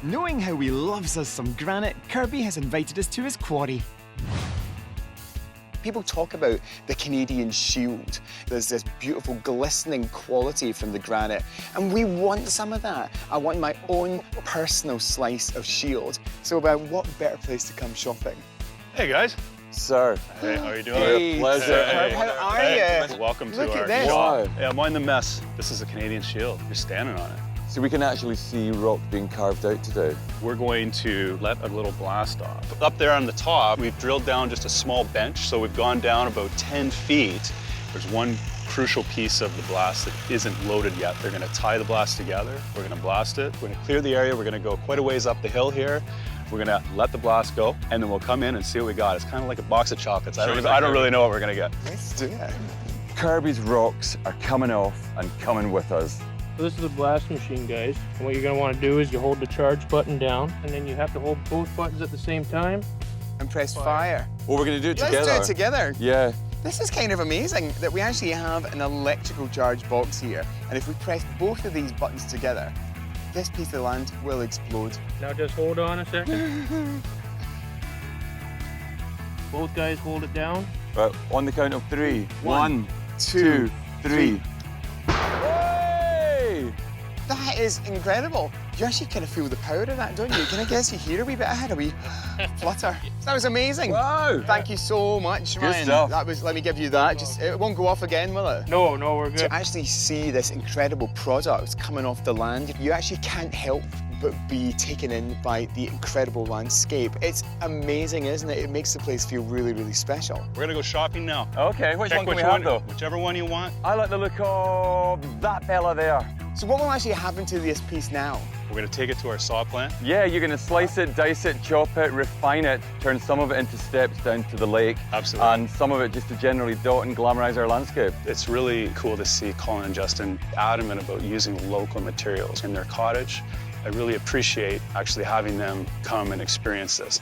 Knowing how he loves us some granite, Kirby has invited us to his quarry. People talk about the Canadian shield. There's this beautiful glistening quality from the granite, and we want some of that. I want my own personal slice of shield. So what better place to come shopping? Hey guys. Sir. Hey, how are you doing? Hey, Pleasure. sir. Hey. How are Hey. you? Welcome to Look our at this. shop. Yeah, mind the mess. This is a Canadian shield. You're standing on it. So we can actually see rock being carved out today. We're going to let a little blast off. Up there on the top, we've drilled down just a small bench, so we've gone down about 10 feet. There's one crucial piece of the blast that isn't loaded yet. They're gonna tie the blast together. We're gonna blast it. We're gonna clear the area. We're gonna go quite a ways up the hill here. We're gonna let the blast go, and then we'll come in and see what we got. It's kind of like a box of chocolates. I don't really know what we're gonna get. Let's do it. Kirby's rocks are coming off and coming with us. So this is a blast machine, guys. And what you're going to want to do is you hold the charge button down, and then you have to hold both buttons at the same time. And press fire. Well, we're going to do it together. Let's do it together. Yeah. This is kind of amazing that we actually have an electrical charge box here. And if we press both of these buttons together, this piece of land will explode. Now just hold on a second. Both guys hold it down. Right, on the count of three. One, 1, 2, 3. That is incredible. You actually kind of feel the power of that, don't you? Can I guess you hear a wee bit? I had a wee flutter. That was amazing. Wow. Thank you so much, Ryan. stuff. That was, let me give you that. Just, it won't go off again, will it? No, we're good. To actually see this incredible product coming off the land, you actually can't help but be taken in by the incredible landscape. It's amazing, isn't it? It makes the place feel really, really special. We're gonna go shopping now. Okay, which Check one can we which have, though? Whichever one you want. I like the look of that fella there. So what will actually happen to this piece now? We're gonna take it to our saw plant. Yeah, you're going to slice it, dice it, chop it, refine it, turn some of it into steps down to the lake. Absolutely. And some of it just to generally dot and glamorize our landscape. It's really cool to see Colin and Justin adamant about using local materials in their cottage. I really appreciate actually having them come and experience this.